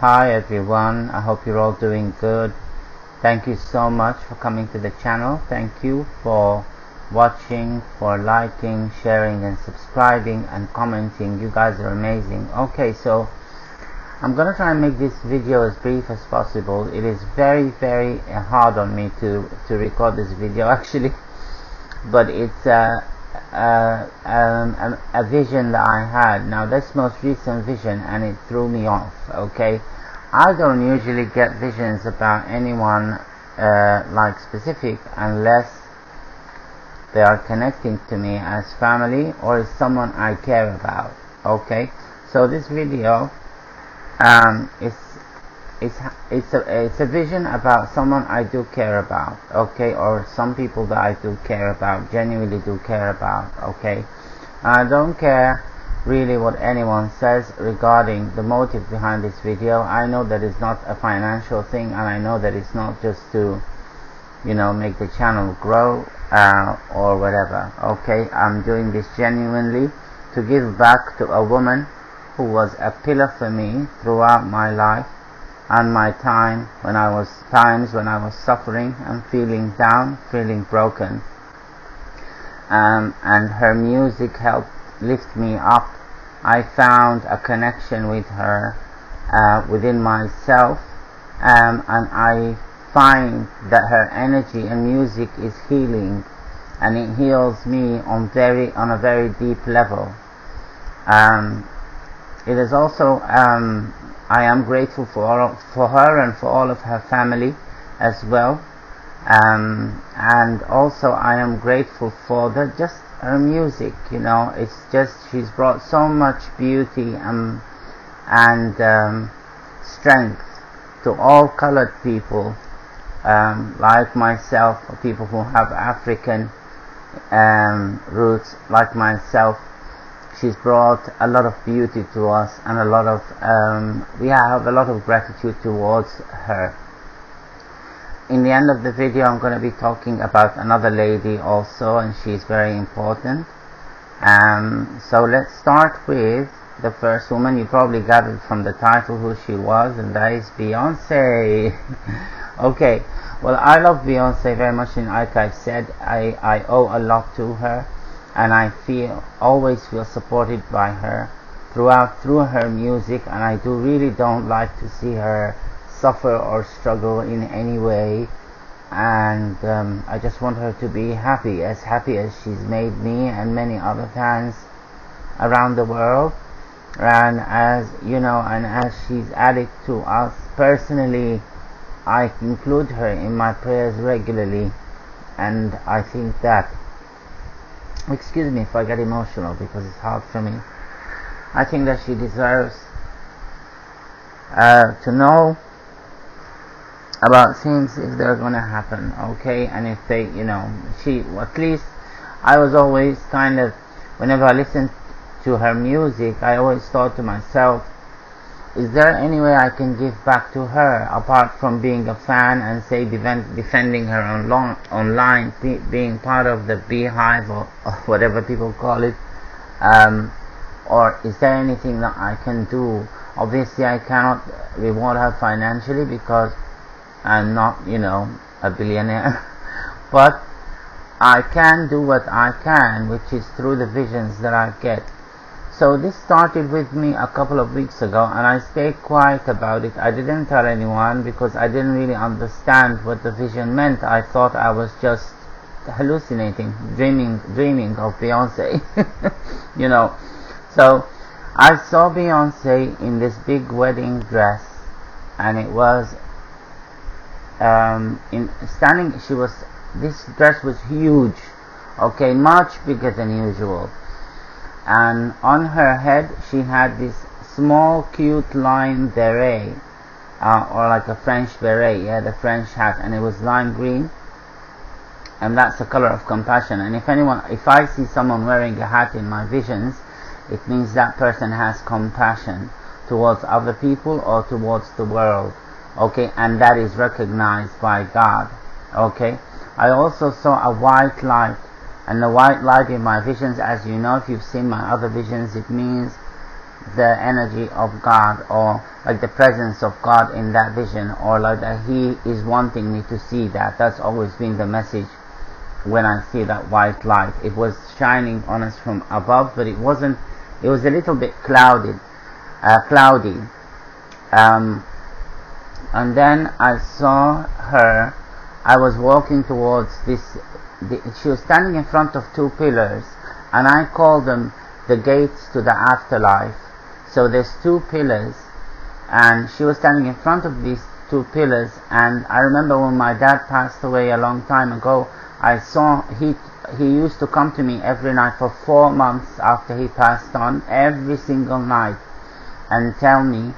Hi everyone, I hope you're all doing good. Thank you so much for coming to the channel. Thank you for watching, for liking, sharing and subscribing and commenting. You guys are amazing. Okay, so I'm gonna try and make this video as brief as possible. It is very hard on me to record this video actually, but it's a vision that I had. Now that's most recent vision and it threw me off. Okay, I don't usually get visions about anyone like specific unless they are connecting to me as family or as someone I care about. Okay, so this video it's a vision about someone I do care about, okay, or some people that I do care about, genuinely do care about, okay. I don't care really what anyone says regarding the motive behind this video. I know that it's not a financial thing, and I know that it's not just to, you know, make the channel grow or whatever, okay. I'm doing this genuinely to give back to a woman who was a pillar for me throughout my life and my times when I was suffering and feeling down, feeling broken, and her music helped lift me up. I found a connection with her within myself, and I find that her energy and music is healing, and it heals me on a very deep level. It is also I am grateful for her and for all of her family as well, and also I am grateful for just her music. You know, it's just she's brought so much beauty and strength to all colored people, like myself, or people who have African roots like myself. She's brought a lot of beauty to us, and a lot of we have a lot of gratitude towards her. In the end of the video, I'm going to be talking about another lady also, and she's very important. So let's start with the first woman. You probably gathered from the title who she was, and that is Beyonce. Okay, well, I love Beyonce very much, and like I've said, I owe a lot to her. And I always feel supported by her through her music, and I really don't like to see her suffer or struggle in any way. And I just want her to be happy as she's made me and many other fans around the world. And as you know, and as she's added to us personally, I include her in my prayers regularly, and I think that, excuse me if I get emotional because it's hard for me, I think that she deserves to know about things if they're gonna happen, okay. And if they, you know, at least I was always kind of, whenever I listened to her music, I always thought to myself, is there any way I can give back to her apart from being a fan and say defending her online, being part of the beehive or whatever people call it, or is there anything that I can do? Obviously I cannot reward her financially because I'm not, you know, a billionaire, but I can do what I can, which is through the visions that I get. So this started with me a couple of weeks ago, and I stayed quiet about it. I didn't tell anyone because I didn't really understand what the vision meant. I thought I was just hallucinating, dreaming of Beyonce. You know. So I saw Beyonce in this big wedding dress, and it was this dress was huge, okay, much bigger than usual. And on her head she had this small cute lime beret, or like a French beret, yeah, the French hat, and it was lime green, and that's the color of compassion. And if I see someone wearing a hat in my visions, it means that person has compassion towards other people or towards the world, okay, and that is recognized by God, okay. I also saw a white light, and the white light in my visions, as you know, if you've seen my other visions, it means the energy of God, or like the presence of God in that vision, or like that He is wanting me to see that. That's always been the message when I see that white light. It was shining on us from above, but it wasn't. It was a little bit cloudy. And then I saw her. I was walking towards this. She was standing in front of two pillars, and I call them the gates to the afterlife. So there's two pillars, and she was standing in front of these two pillars. And I remember when my dad passed away a long time ago, I saw he used to come to me every night for 4 months after he passed on, every single night, and tell me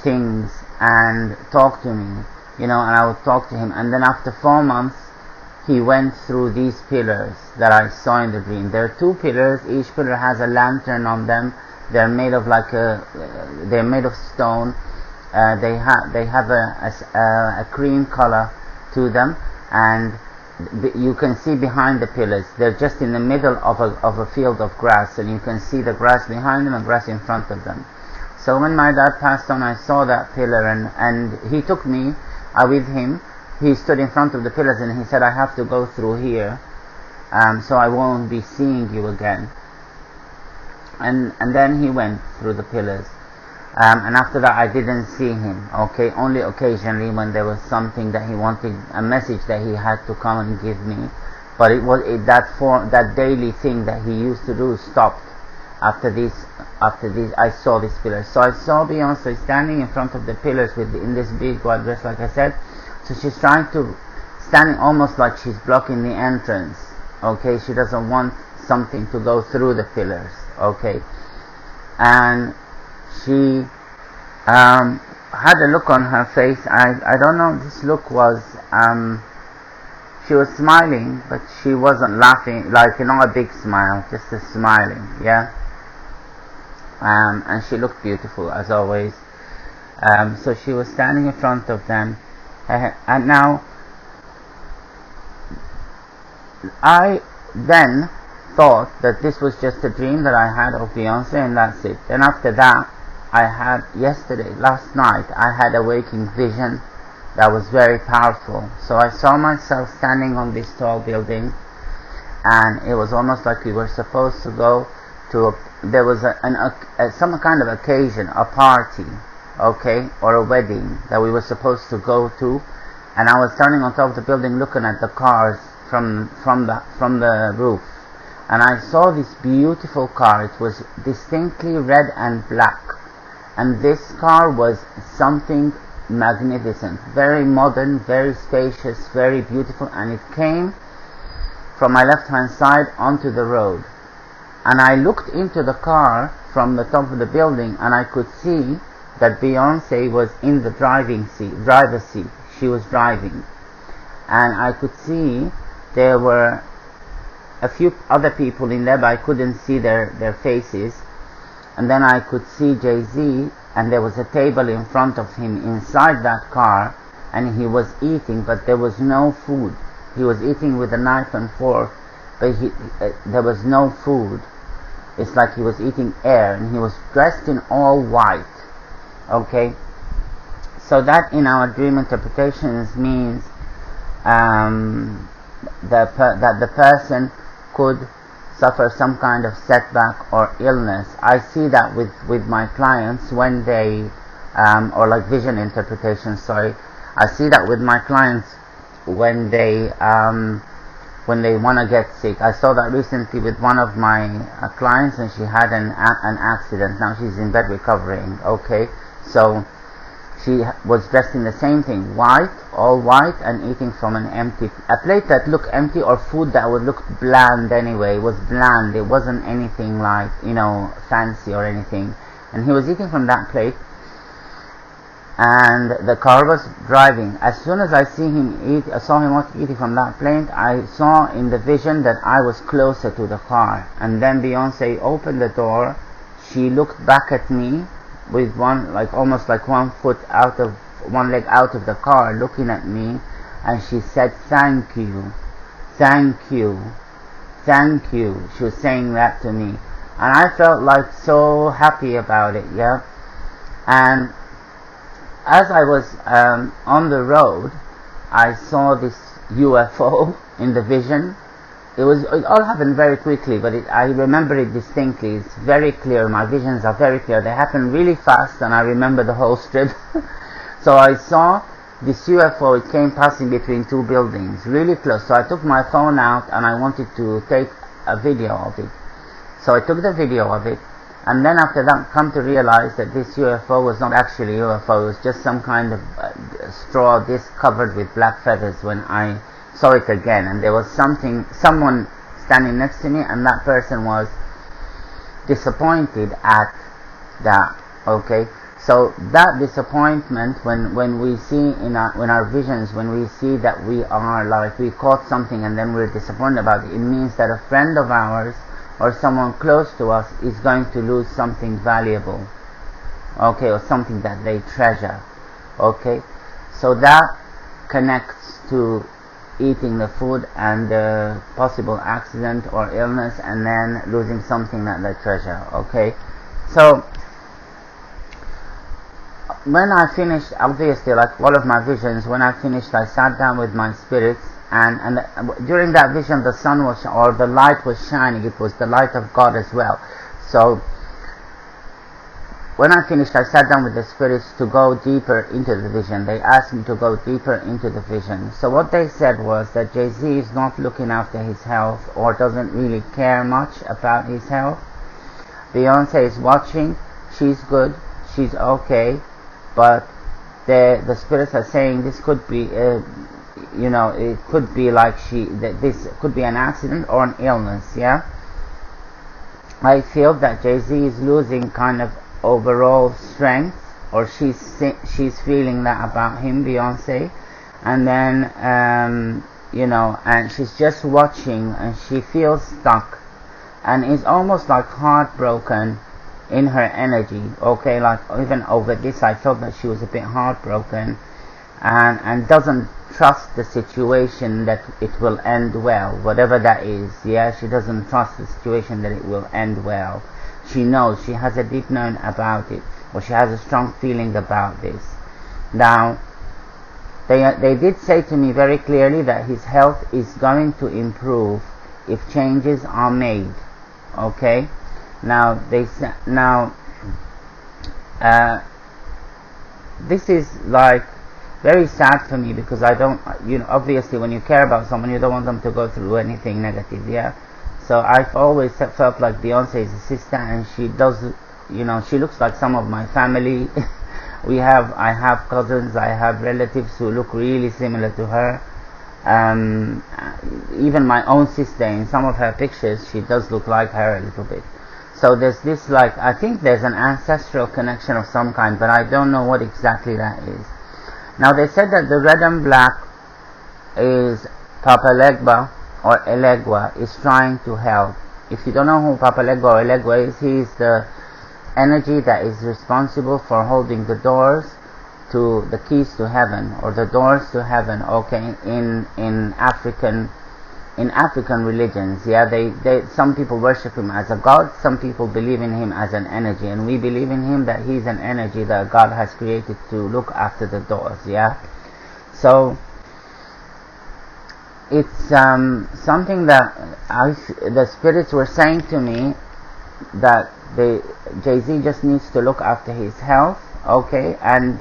things and talk to me, and I would talk to him. And then after 4 months, he went through these pillars that I saw in the dream. There are two pillars. Each pillar has a lantern on them. They're made of they're made of stone. They have a cream color to them, and you can see behind the pillars. They're just in the middle of a field of grass, and you can see the grass behind them and grass in front of them. So when my dad passed on, I saw that pillar, and he took me with him. He stood in front of the pillars, and he said, I have to go through here, so I won't be seeing you again. And then he went through the pillars, and after that I didn't see him. Okay, only occasionally when there was something that he wanted, a message that he had to come and give me. But that daily thing that he used to do stopped after these. I saw these pillars. So I saw Beyonce standing in front of the pillars in this big white dress, like I said. So she's standing almost like she's blocking the entrance. Okay, she doesn't want something to go through the pillars. Okay, and she had a look on her face. I don't know, this look was, she was smiling, but she wasn't laughing, like, not a big smile, just a smiling, yeah. And she looked beautiful as always. So she was standing in front of them, and now I then thought that this was just a dream that I had of Beyonce, and that's it. Then after that, last night, I had a waking vision that was very powerful. So I saw myself standing on this tall building, and it was almost like we were supposed to go to there was some kind of occasion, a party, okay, or a wedding that we were supposed to go to, and I was standing on top of the building looking at the cars from the roof, and I saw this beautiful car. It was distinctly red and black, and this car was something magnificent, very modern, very spacious, very beautiful, and it came from my left hand side onto the road. And I looked into the car from the top of the building, and I could see that Beyonce was in the driver's seat. She was driving, and I could see there were a few other people in there, but I couldn't see their faces. And then I could see Jay-Z, and there was a table in front of him inside that car, and he was eating, but there was no food. He was eating with a knife and fork, but there was no food. It's like he was eating air, and he was dressed in all white. Okay, so that in our dream interpretations means that the person could suffer some kind of setback or illness. I see that with my clients when they or like vision interpretation, sorry, I see that with my clients when they want to get sick. I saw that recently with one of my clients, and she had an accident. Now she's in bed recovering. Okay, so she was dressed in the same thing, white, all white, and eating from a plate that looked empty, or food that would look bland anyway. It was bland. It wasn't anything like, fancy or anything. And he was eating from that plate, and the car was driving. As soon as I saw him eating from that plate, I saw in the vision that I was closer to the car. And then Beyonce opened the door. She looked back at me with almost like one leg out of the car, looking at me, and she said, "Thank you, thank you, thank you." She was saying that to me, and I felt like so happy about it, yeah. And as I was on the road, I saw this UFO in the vision. It all happened very quickly, but I remember it distinctly. It's very clear. My visions are very clear. They happen really fast, and I remember the whole strip. So I saw this UFO. It came passing between two buildings, really close. So I took my phone out, and I wanted to take a video of it. So I took the video of it, and then after that, come to realize that this UFO was not actually a UFO. It was just some kind of straw disc covered with black feathers. When I saw it again, and there was someone standing next to me, and that person was disappointed at that. Okay, so that disappointment, when we see in our visions, when we see that we are like we caught something and then we're disappointed about it, it means that a friend of ours or someone close to us is going to lose something valuable, okay, or something that they treasure. Okay, so that connects to eating the food and the possible accident or illness, and then losing something that they treasure. Okay, so when I finished, obviously, like all of my visions, when I finished, I sat down with my spirits, and during that vision, the sun was, or the light was shining. It was the light of God as well. So when I finished, I sat down with the spirits to go deeper into the vision. They asked me to go deeper into the vision. So what they said was that Jay-Z is not looking after his health, or doesn't really care much about his health. Beyonce is watching. She's good. She's okay. But the spirits are saying this could be, it could be like this could be an accident or an illness, yeah. I feel that Jay-Z is losing kind of overall strength, or she's feeling that about him, Beyonce, and then and she's just watching, and she feels stuck, and is almost like heartbroken in her energy. Okay, like even over this, I felt that she was a bit heartbroken, and doesn't trust the situation that it will end well, whatever that is. Yeah, she doesn't trust the situation that it will end well. She knows, she has a deep knowing about it, or she has a strong feeling about this. Now, they did say to me very clearly that his health is going to improve if changes are made. Okay, now this is like very sad for me, because I don't, obviously when you care about someone, you don't want them to go through anything negative, yeah. So I've always felt like Beyonce is a sister, and she does, she looks like some of my family. I have cousins, I have relatives who look really similar to her. Even my own sister, in some of her pictures, she does look like her a little bit. So there's this, like, I think there's an ancestral connection of some kind, but I don't know what exactly that is. Now they said that the red and black is Papa Legba or Elegua is trying to help. If you don't know who Papa Legba or Elegua is, he is the energy that is responsible for holding the doors to the keys to heaven, or the doors to heaven. Okay, in African religions, yeah, they some people worship him as a god, some people believe in him as an energy, and we believe in him that he's an energy that God has created to look after the doors, yeah. So it's something that the spirits were saying to me, that Jay-Z just needs to look after his health. Okay, and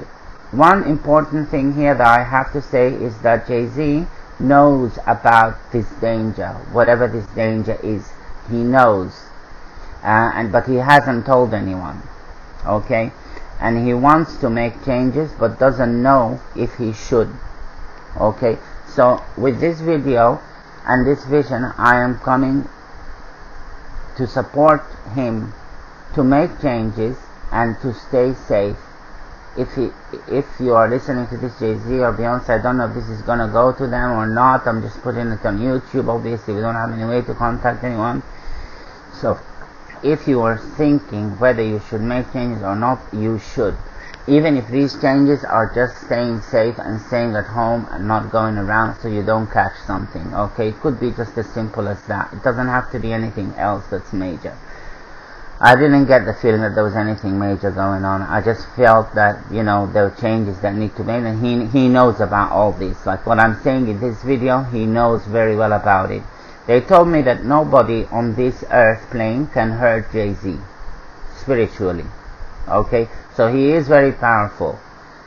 one important thing here that I have to say is that Jay-Z knows about this danger, whatever this danger is. He knows, but he hasn't told anyone. Okay, and he wants to make changes, but doesn't know if he should. Okay, so with this video and this vision, I am coming to support him to make changes and to stay safe. If you are listening to this, Jay-Z or Beyonce, I don't know if this is going to go to them or not. I'm just putting it on YouTube. Obviously, we don't have any way to contact anyone. So if you are thinking whether you should make changes or not, you should. Even if these changes are just staying safe and staying at home and not going around so you don't catch something. Okay, it could be just as simple as that. It doesn't have to be anything else that's major. I didn't get the feeling that there was anything major going on. I just felt that, you know, there were changes that need to be made, and he knows about all this. Like what I'm saying in this video, he knows very well about it. They told me that nobody on this earth plane can hurt Jay-Z spiritually. Okay, so he is very powerful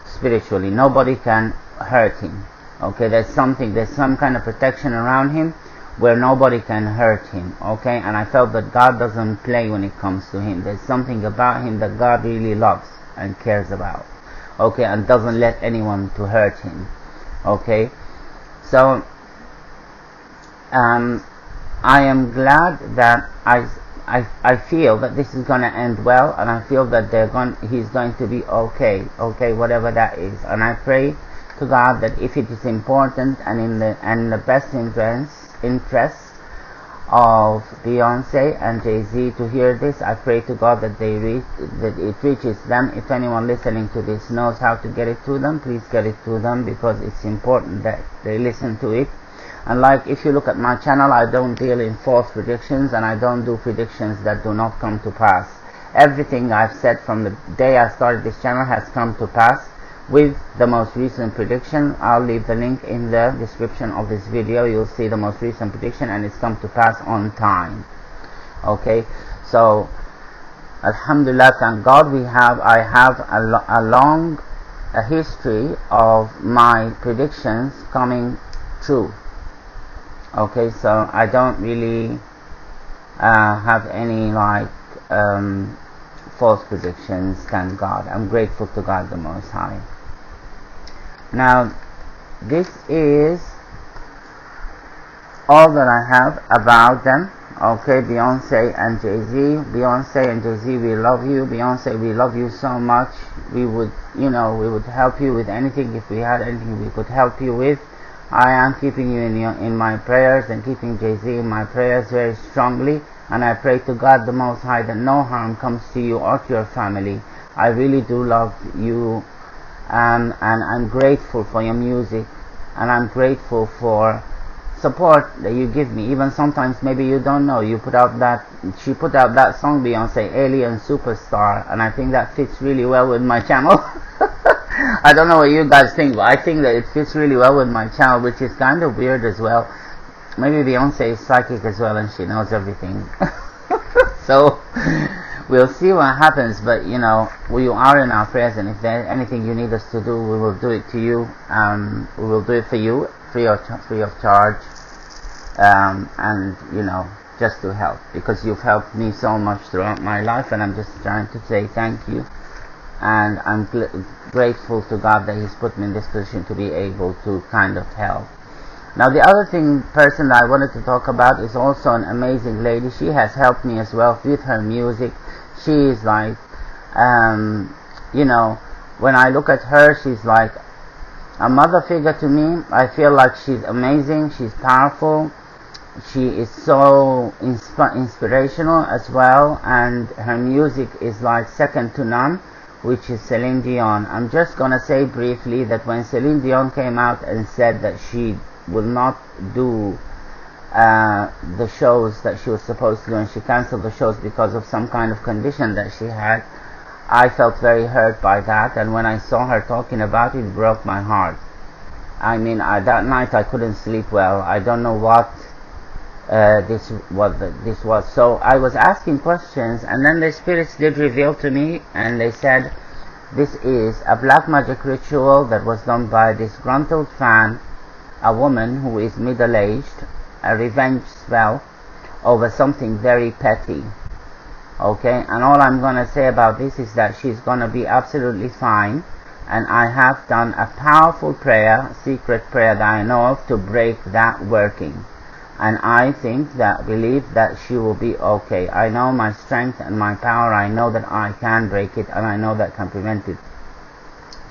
spiritually. Nobody can hurt him. Okay, there's some kind of protection around him where nobody can hurt him. Okay, and I felt that God doesn't play when it comes to him. There's something about him that God really loves and cares about. Okay, and doesn't let anyone to hurt him. Okay, so I am glad that I feel that this is going to end well, and I feel that he's going to be okay, whatever that is. And I pray to God that if it is important and in the best interest of Beyonce and Jay-Z to hear this, I pray to God that it reaches them. If anyone listening to this knows how to get it to them, please get it to them, because it's important that they listen to it. And like, if you look at my channel, I don't deal in false predictions, and I don't do predictions that do not come to pass. Everything I've said from the day I started this channel has come to pass, with the most recent prediction. I'll leave the link in the description of this video. You'll see the most recent prediction, and it's come to pass on time. Okay, so alhamdulillah, thank God I have a long history of my predictions coming true. Okay, so I don't really have any false predictions, thank God. I'm grateful to God the Most High. Now, this is all that I have about them. Okay, Beyonce and Jay-Z. Beyonce and Jay-Z, we love you. Beyonce, we love you so much. We would help you with anything if we had anything we could help you with. I am keeping you in my prayers, and keeping Jay-Z in my prayers very strongly. And I pray to God the Most High that no harm comes to you or to your family. I really do love you, and I'm grateful for your music, and I'm grateful for support that you give me. Even sometimes maybe you don't know, she put out that song, Beyonce, Alien Superstar, and I think that fits really well with my channel. I don't know what you guys think, but I think that it fits really well with my channel, which is kind of weird as well. Maybe Beyonce is psychic as well, and she knows everything. So we'll see what happens, but you know, you are in our prayers, and if there's anything you need us to do, we will do it to you. We will do it for you, free of charge, and you know, just to help, because you've helped me so much throughout my life, and I'm just trying to say thank you. And I'm grateful to God that He's put me in this position to be able to kind of help. Now, the other person that I wanted to talk about is also an amazing lady. She has helped me as well with her music. She is like, you know, when I look at her, she's like a mother figure to me. I feel like she's amazing. She's powerful. She is so inspirational as well, and her music is like second to none, which is Céline Dion. I'm just gonna say briefly that when Céline Dion came out and said that she will not do the shows that she was supposed to do, and she cancelled the shows because of some kind of condition that she had, I felt very hurt by that, and when I saw her talking about it, it broke my heart. I mean, that night I couldn't sleep well. I don't know what this was. So I was asking questions, and then the spirits did reveal to me, and they said this is a black magic ritual that was done by a disgruntled fan, a woman who is middle-aged, a revenge spell over something very petty. Okay, and all I'm gonna say about this is that she's gonna be absolutely fine, and I have done a powerful prayer, secret prayer that I know of, to break that working. And I believe that she will be okay. I know my strength and my power. I know that I can break it, and I know that I can prevent it.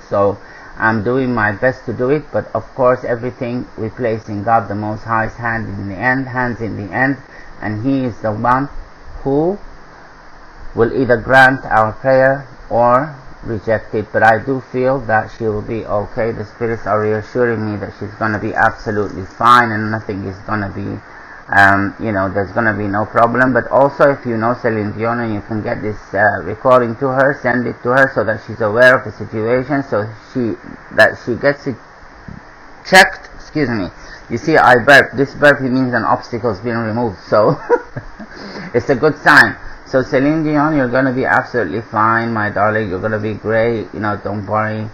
So I'm doing my best to do it, but of course everything we place in God the Most High's hands in the end, and He is the one who will either grant our prayer or reject it. But I do feel that she will be okay. The spirits are reassuring me that she's going to be absolutely fine, and nothing is going to be you know, there's going to be no problem. But also, if you know Céline Dion and you can get this recording to her, send it to her so that she's aware of the situation, so she gets it checked. Excuse me. You see, I burp. This burpee means an obstacle's been removed, so it's a good sign. So Céline Dion, you're going to be absolutely fine, my darling. You're going to be great. You know, don't worry.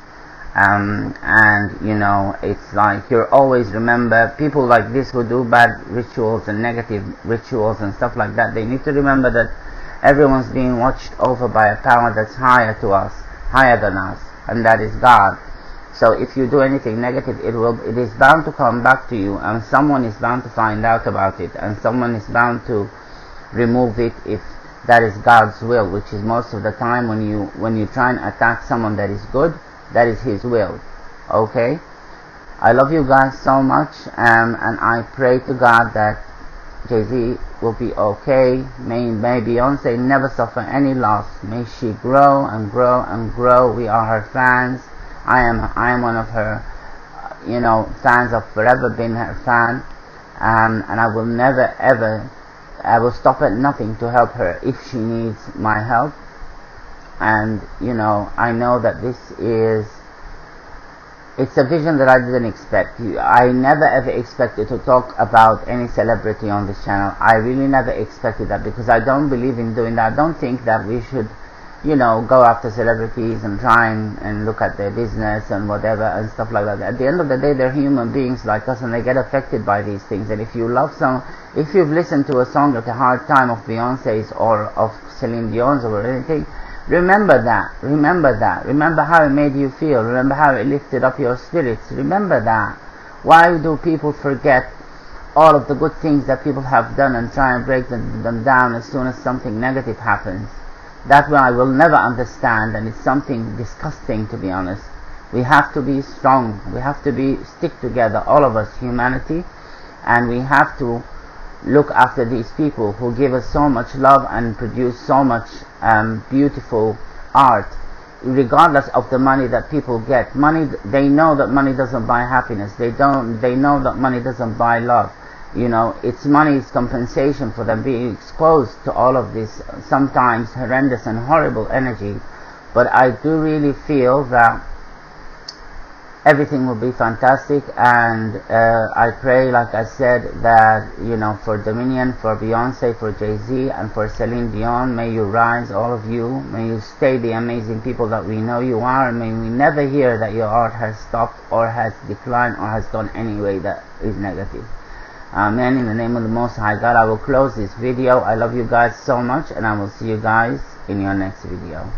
And you know, it's like you're always remember people like this who do bad rituals and negative rituals and stuff like that. They need to remember that everyone's being watched over by a power that's higher than us, and that is God. So if you do anything negative, it is bound to come back to you, and someone is bound to find out about it, and someone is bound to remove it if that is God's will, which is most of the time when you try and attack someone that is good, that is His will. Okay? I love you guys so much, and I pray to God that Jay-Z will be okay. May Beyonce never suffer any loss. May she grow and grow and grow. We are her fans. I am one of her, you know, fans. I've forever been her fan, and I will never ever, I will stop at nothing to help her if she needs my help. And you know, I know that it's a vision that I didn't expect. I never ever expected to talk about any celebrity on this channel. I really never expected that, because I don't believe in doing that. I don't think that we should, you know, go after celebrities and try and look at their business and whatever and stuff like that. At the end of the day, they're human beings like us, and they get affected by these things. And if you love if you've listened to a song like A Hard Time of Beyonce's or of Céline Dion's or anything, remember that. Remember how it made you feel. Remember how it lifted up your spirits. Remember that. Why do people forget all of the good things that people have done and try and break them down as soon as something negative happens? That one I will never understand, and it's something disgusting, to be honest. We have to be strong. We have to stick together, all of us, humanity, and we have to look after these people who give us so much love and produce so much beautiful art, regardless of the money that people get. Money, they know that money doesn't buy happiness. They know that money doesn't buy love. You know, it's money's compensation for them being exposed to all of this sometimes horrendous and horrible energy. But I do really feel that everything will be fantastic, and I pray, like I said, that, you know, for Dominion, for Beyonce, for Jay-Z, and for Céline Dion, may you rise, all of you. May you stay the amazing people that we know you are, and may we never hear that your art has stopped or has declined or has gone any way that is negative. Amen. In the name of the Most High God, I will close this video. I love you guys so much, and I will see you guys in your next video.